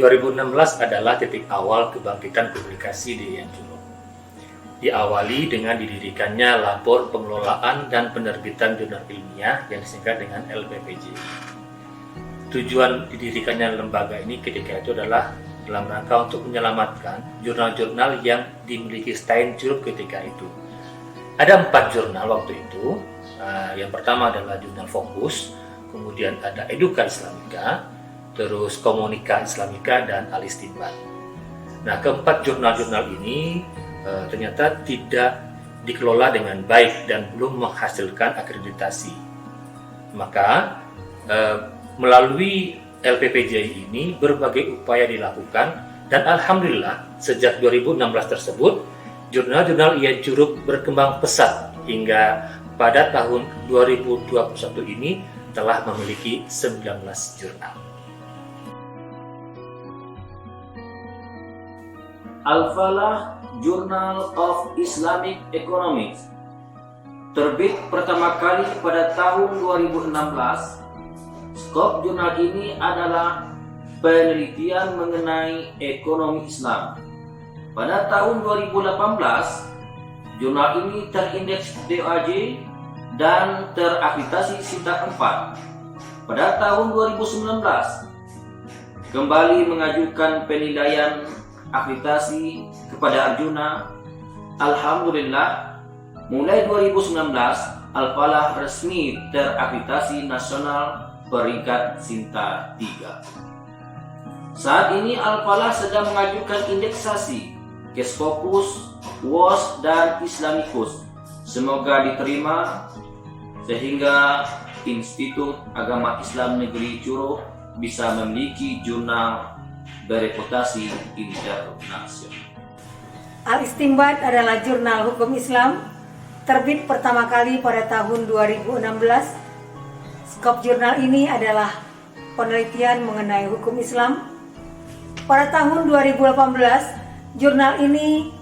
2016 adalah titik awal kebangkitan publikasi di Yayan Juruk. Diawali dengan didirikannya Labor Pengelolaan dan Penerbitan Jurnal Ilmiah yang disingkat dengan LPPJ. Tujuan didirikannya lembaga ini ketika itu adalah dalam rangka untuk menyelamatkan jurnal-jurnal yang dimiliki Yayan Juruk ketika itu. Ada 4 jurnal waktu itu. Yang pertama adalah Jurnal Fokus, kemudian ada Eduka Islamika, terus Komunika Islamika, dan Al-Istinbat. Nah, keempat jurnal-jurnal ini ternyata tidak dikelola dengan baik dan belum menghasilkan akreditasi. Maka melalui LPPJ ini berbagai upaya dilakukan, dan alhamdulillah sejak 2016 tersebut jurnal-jurnal Yayan Juruk berkembang pesat hingga pada tahun 2021 ini telah memiliki 19 jurnal. Al-Falah Journal of Islamic Economics terbit pertama kali pada tahun 2016. Skop jurnal ini adalah penelitian mengenai ekonomi Islam. Pada tahun 2018, jurnal ini terindeks DOAJ dan terakreditasi Sinta 4. Pada tahun 2019, kembali mengajukan penilaian akreditasi kepada Arjuna. Alhamdulillah, mulai 2019, Al-Falah resmi terakreditasi nasional peringkat Sinta 3. Saat ini Al-Falah sedang mengajukan indeksasi Case Focus, WOS, dan Islamicus. Semoga diterima sehingga Institut Agama Islam Negeri Juruk bisa memiliki jurnal bereputasi internasional. Al-Istinbat adalah jurnal hukum Islam, terbit pertama kali pada tahun 2016. Skop jurnal ini adalah penelitian mengenai hukum Islam. Pada tahun 2018, jurnal ini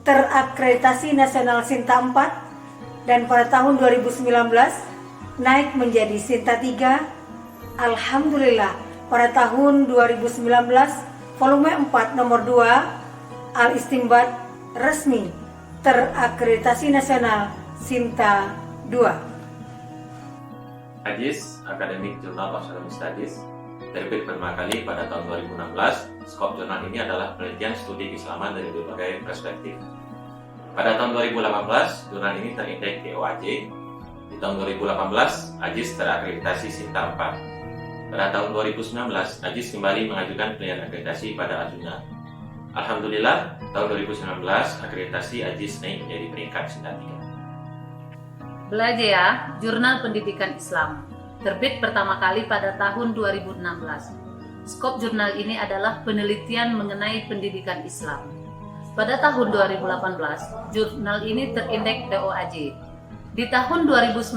terakreditasi nasional Sinta 4, dan pada tahun 2019 naik menjadi Sinta 3. Alhamdulillah, pada tahun 2019 volume 4 nomor 2 Al-Istinbat resmi terakreditasi nasional Sinta 2. Hadis Academic Journal of Islamic Studies terbit pertama kali pada tahun 2016. Skop jurnal ini adalah penelitian studi keislaman dari berbagai perspektif. Pada tahun 2018, jurnal ini terindeks DOAJ. Di tahun 2018, AJIS terakreditasi Sinta 4. Pada tahun 2019, AJIS kembali mengajukan penilaian akreditasi pada Arjuna. Alhamdulillah, tahun 2019, akreditasi AJIS naik menjadi peringkat Sinta 3. Belajar Jurnal Pendidikan Islam terbit pertama kali pada tahun 2016. Skop jurnal ini adalah penelitian mengenai pendidikan Islam. Pada tahun 2018, jurnal ini terindeks DOAJ. Di tahun 2019,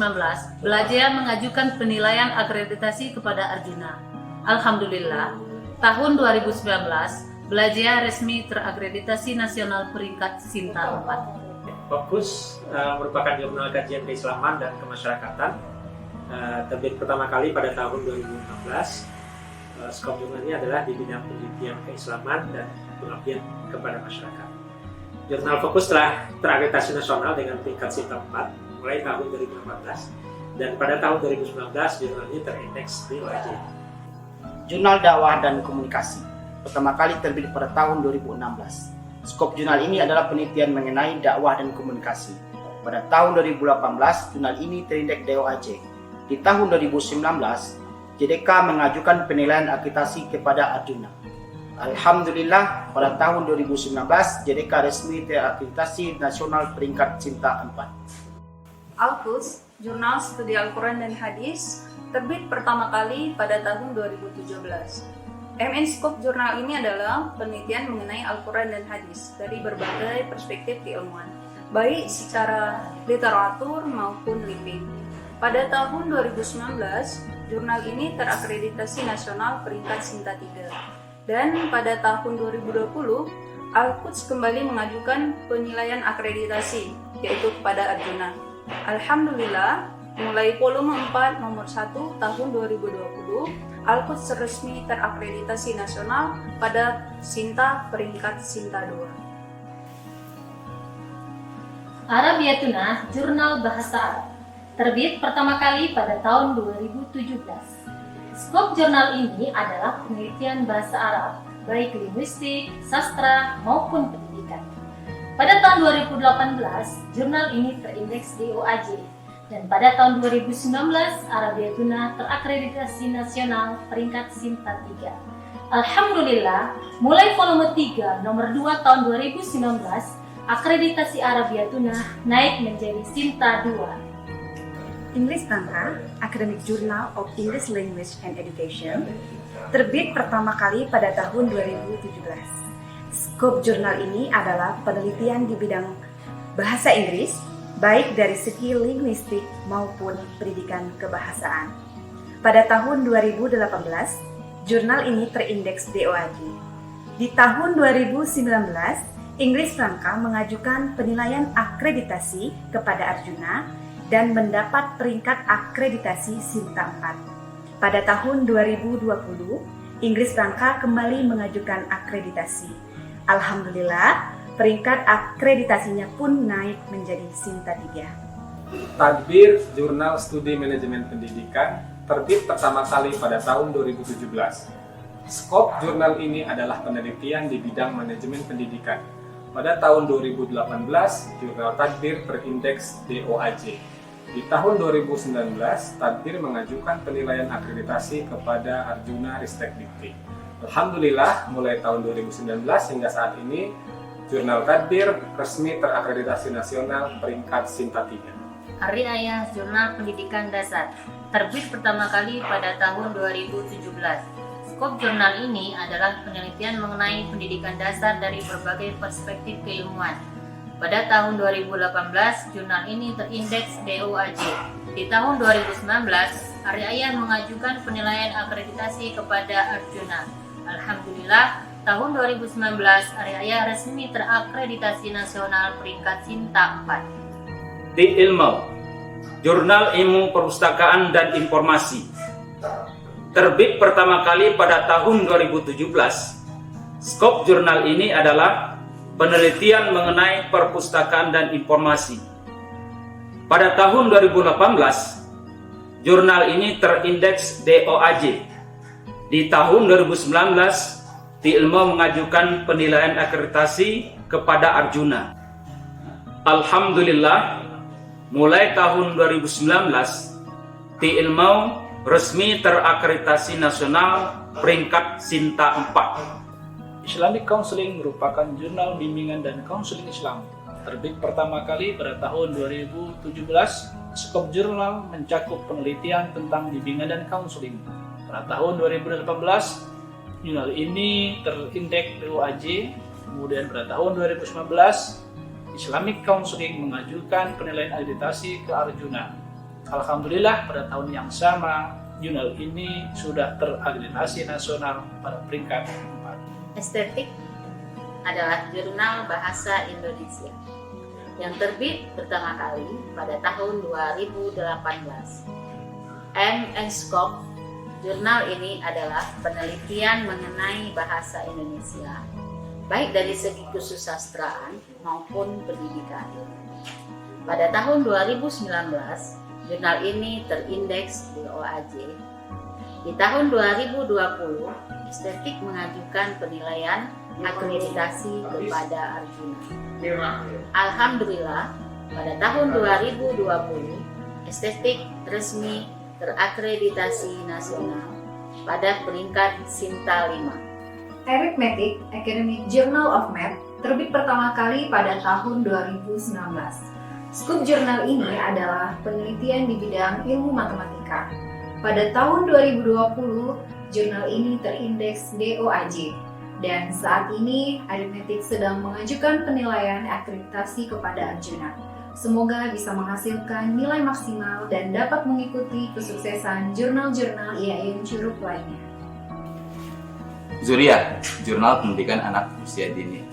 Belajar mengajukan penilaian akreditasi kepada Arjuna. Alhamdulillah, tahun 2019, Belajar resmi terakreditasi nasional peringkat Sinta 4. Fokus merupakan jurnal kajian keislaman dan kemasyarakatan, terbit pertama kali pada tahun 2016. Skop jurnal ini adalah di bidang penelitian keislaman dan pengabdian kepada masyarakat. Jurnal Fokus telah terakreditasi nasional dengan peringkat Sinta 4 mulai tahun 2018, dan pada tahun 2019 jurnal ini terindeks DOAJ. Jurnal Dakwah dan Komunikasi pertama kali terbit pada tahun 2016. Skop jurnal ini adalah penelitian mengenai dakwah dan komunikasi. Pada tahun 2018, jurnal ini terindeks DOAJ. Di tahun 2019, JDK mengajukan penilaian akreditasi kepada Arjuna. Alhamdulillah, pada tahun 2019, JDK resmi terakreditasi nasional peringkat Sinta 4. Al-Quds, Jurnal Studi Al-Quran dan Hadis, terbit pertama kali pada tahun 2017. Skop jurnal ini adalah penelitian mengenai Al-Quran dan Hadis dari berbagai perspektif keilmuan, baik secara literatur maupun living. Pada tahun 2019, jurnal ini terakreditasi nasional peringkat Sinta 3. Dan pada tahun 2020, Al-Quds kembali mengajukan penilaian akreditasi, yaitu kepada Arjuna. Alhamdulillah, mulai volume 4 nomor 1 tahun 2020, Al-Quds resmi terakreditasi nasional pada Sinta peringkat Sinta 2. Arabiatuna Jurnal Bahasa Arab, terbit pertama kali pada tahun 2017. Skop jurnal ini adalah penelitian bahasa Arab, baik linguistik, sastra, maupun pendidikan. Pada tahun 2018, jurnal ini terindeks DOAJ, dan pada tahun 2019, Arabiatuna terakreditasi nasional peringkat Sinta 3. Alhamdulillah, mulai volume 3 nomor 2 tahun 2019, akreditasi Arabiatuna naik menjadi Sinta 2. English Rangka, Academic Journal of English Language and Education, terbit pertama kali pada tahun 2017. Skop jurnal ini adalah penelitian di bidang bahasa Inggris, baik dari segi linguistik maupun pendidikan kebahasaan. Pada tahun 2018, jurnal ini terindeks DOAJ. Di tahun 2019, English Rangka mengajukan penilaian akreditasi kepada Arjuna dan mendapat peringkat akreditasi Sinta 4. Pada tahun 2020, English Rangka kembali mengajukan akreditasi. Alhamdulillah, peringkat akreditasinya pun naik menjadi Sinta 3. Tadbir Jurnal Studi Manajemen Pendidikan terbit pertama kali pada tahun 2017. Skop jurnal ini adalah penelitian di bidang manajemen pendidikan. Pada tahun 2018, jurnal Tadbir terindeks DOAJ. Di tahun 2019, Tadbir mengajukan penilaian akreditasi kepada Arjuna Ristek Dikti. Alhamdulillah, mulai tahun 2019 hingga saat ini, jurnal Tadbir resmi terakreditasi nasional peringkat Sinta 3. Hari Ayah Jurnal Pendidikan Dasar, terbit pertama kali pada tahun 2017. Skop jurnal ini adalah penelitian mengenai pendidikan dasar dari berbagai perspektif keilmuan. Pada tahun 2018, jurnal ini terindeks DOAJ. Di tahun 2019, Hari Ayah mengajukan penilaian akreditasi kepada Arjuna. Alhamdulillah, tahun 2019, Hari Ayah resmi terakreditasi nasional peringkat Sinta 4. Di Ilmu, Jurnal Ilmu Perpustakaan dan Informasi, terbit pertama kali pada tahun 2017. Skop jurnal ini adalah penelitian mengenai perpustakaan dan informasi. Pada tahun 2018, jurnal ini terindeks DOAJ. Di tahun 2019, Ti Ilmu mengajukan penilaian akreditasi kepada Arjuna. Alhamdulillah, mulai tahun 2019, Ti Ilmu resmi terakreditasi nasional peringkat Sinta 4. Islamic Counseling merupakan jurnal bimbingan dan konseling Islam. Terbit pertama kali pada tahun 2017, skop jurnal mencakup penelitian tentang bimbingan dan konseling. Pada tahun 2018, jurnal ini terindeks DOAJ. Kemudian pada tahun 2019, Islamic Counseling mengajukan penilaian akreditasi ke Arjuna. Alhamdulillah, pada tahun yang sama, jurnal ini sudah terakreditasi nasional pada peringkat 4. Estetik adalah jurnal bahasa Indonesia yang terbit pertama kali pada tahun 2018. Skop jurnal ini adalah penelitian mengenai bahasa Indonesia, baik dari segi kesusastraan maupun pendidikan. Pada tahun 2019, jurnal ini terindeks DOAJ. Di tahun 2020, Estetik mengajukan penilaian akreditasi kepada Arjuna. Alhamdulillah, pada tahun 2020, Estetik resmi terakreditasi nasional pada peringkat Sinta 5. Arithmetic Academic Journal of Math terbit pertama kali pada tahun 2019. Skop jurnal ini adalah penelitian di bidang ilmu matematika. Pada tahun 2020, jurnal ini terindeks DOAJ, dan saat ini Arithmetic sedang mengajukan penilaian akreditasi kepada Arjuna. Semoga bisa menghasilkan nilai maksimal dan dapat mengikuti kesuksesan jurnal-jurnal IAIN Curug lainnya. Zuriat, Jurnal Pendidikan Anak Usia Dini.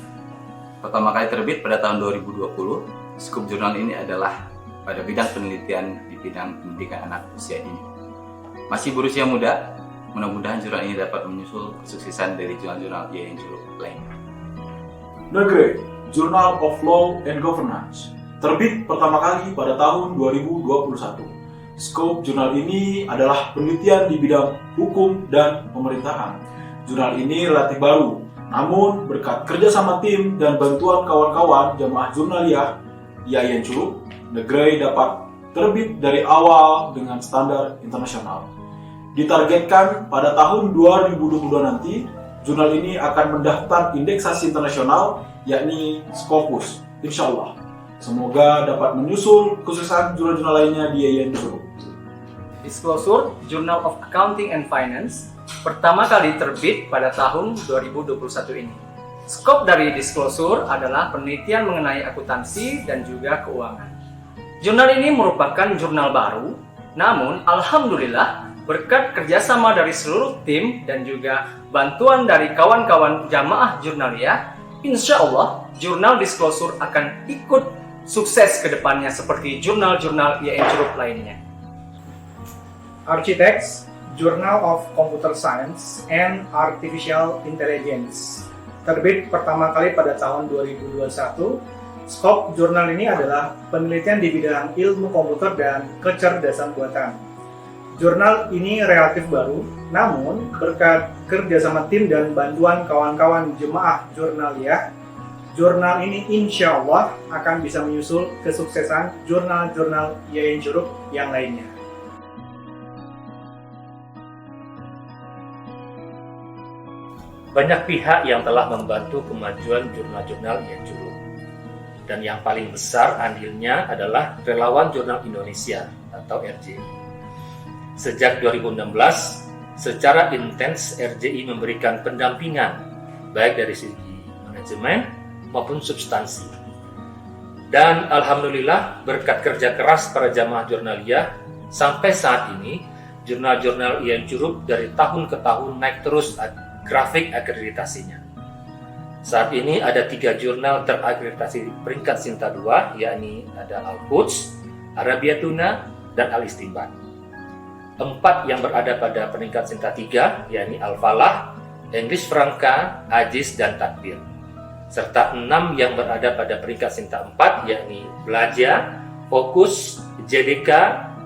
Pertama kali terbit pada tahun 2020. Skop jurnal ini adalah pada bidang penelitian di bidang pendidikan anak usia dini. Masih berusia muda, mudah-mudahan jurnal ini dapat menyusul kesuksesan dari jurnal-jurnal IAIN Curup lainnya. Negeri Journal of Law and Governance terbit pertama kali pada tahun 2021. Skop jurnal ini adalah penelitian di bidang hukum dan pemerintahan. Jurnal ini relatif baru, namun berkat kerjasama tim dan bantuan kawan-kawan jamaah jurnaliyah IAIN Curup, Negeri dapat terbit dari awal dengan standar internasional. Ditargetkan pada tahun 2022 nanti, jurnal ini akan mendaftar indeksasi internasional, yakni Scopus, insya Allah. Semoga dapat menyusul kesuksesan jurnal-jurnal lainnya di IAIN Curup. Disclosure Journal of Accounting and Finance pertama kali terbit pada tahun 2021 ini. Skop dari Disclosure adalah penelitian mengenai akuntansi dan juga keuangan. Jurnal ini merupakan jurnal baru, namun alhamdulillah berkat kerjasama dari seluruh tim dan juga bantuan dari kawan-kawan jamaah jurnaliyah, insya Allah jurnal Disclosure akan ikut sukses ke depannya seperti jurnal-jurnal IAIN Curup lainnya. Architects Journal of Computer Science and Artificial Intelligence terbit pertama kali pada tahun 2021. Skop jurnal ini adalah penelitian di bidang ilmu komputer dan kecerdasan buatan. Jurnal ini relatif baru, namun berkat kerjasama tim dan bantuan kawan-kawan jemaah jurnaliyah, jurnal ini insya Allah akan bisa menyusul kesuksesan jurnal-jurnal IAIN Curup yang lainnya. Banyak pihak yang telah membantu kemajuan jurnal-jurnal IAIN Curup. Dan yang paling besar andilnya adalah Relawan Jurnal Indonesia atau RJI. Sejak 2016, secara intens RJI memberikan pendampingan baik dari segi manajemen maupun substansi. Dan alhamdulillah berkat kerja keras para jamaah jurnaliyah, sampai saat ini jurnal-jurnal IAIN Curup dari tahun ke tahun naik terus grafik akreditasinya. Saat ini ada 3 jurnal terakreditasi peringkat Sinta 2, yakni ada Al-Quds, Arabiatuna, dan Al-Istinbat. 4 yang berada pada peringkat Sinta 3, yakni Al-Falah, English Franca, Ajiz, dan Takbir. Serta 6 yang berada pada peringkat Sinta 4, yakni Belajar, Fokus, JDK,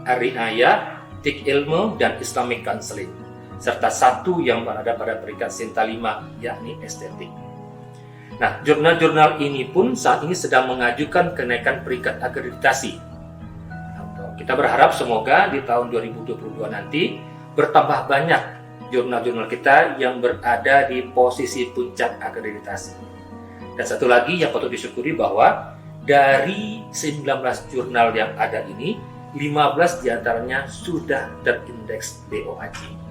Ar-Riayah, Tik Ilmu, dan Islamic Counseling. Serta 1 yang berada pada peringkat Sinta 5, yakni Estetik. Nah, jurnal-jurnal ini pun saat ini sedang mengajukan kenaikan peringkat akreditasi. Kita berharap semoga di tahun 2022 nanti bertambah banyak jurnal-jurnal kita yang berada di posisi puncak akreditasi. Dan satu lagi yang patut disyukuri bahwa dari 19 jurnal yang ada ini, 15 diantaranya sudah terindeks BOAJ.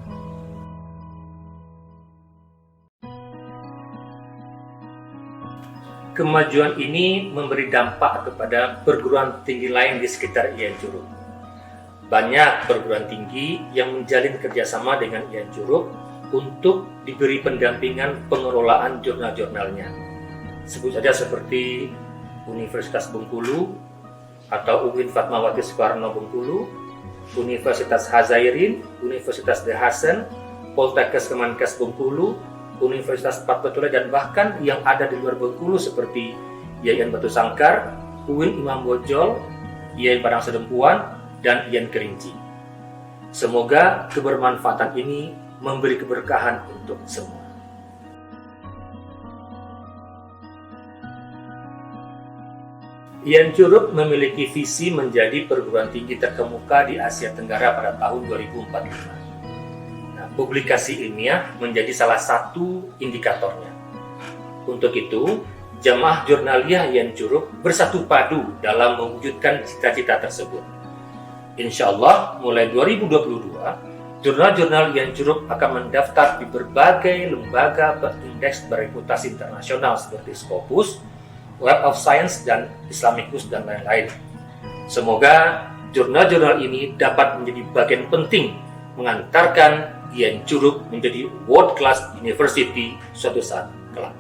Kemajuan ini memberi dampak kepada perguruan tinggi lain di sekitar IAIN Curup. Banyak perguruan tinggi yang menjalin kerjasama dengan IAIN Curup untuk diberi pendampingan pengelolaan jurnal-jurnalnya. Sebut saja seperti Universitas Bengkulu atau UIN Fatmawati Soekarno Bengkulu, Universitas Hazairin, Universitas The Hasan, Poltekkes Kemenkes Bengkulu, Universitas Fatmawati, dan bahkan yang ada di luar Bengkulu seperti IAIN Batu Sangkar, UIN Imam Bonjol, IAIN Padang Sedempuan, dan IAIN Kerinci. Semoga kebermanfaatan ini memberi keberkahan untuk semua. IAIN Curup memiliki visi menjadi perguruan tinggi terkemuka di Asia Tenggara pada tahun 2045. Publikasi ilmiah menjadi salah satu indikatornya. Untuk itu, jamaah jurnaliyah IAIN Curup bersatu padu dalam mewujudkan cita-cita tersebut. Insya Allah, mulai 2022, jurnal-jurnal IAIN Curup akan mendaftar di berbagai lembaga berindeks bereputasi internasional seperti Scopus, Web of Science, dan Islamicus, dan lain-lain. Semoga jurnal-jurnal ini dapat menjadi bagian penting mengantarkan IAIN Curup menjadi world class university suatu saat kelak.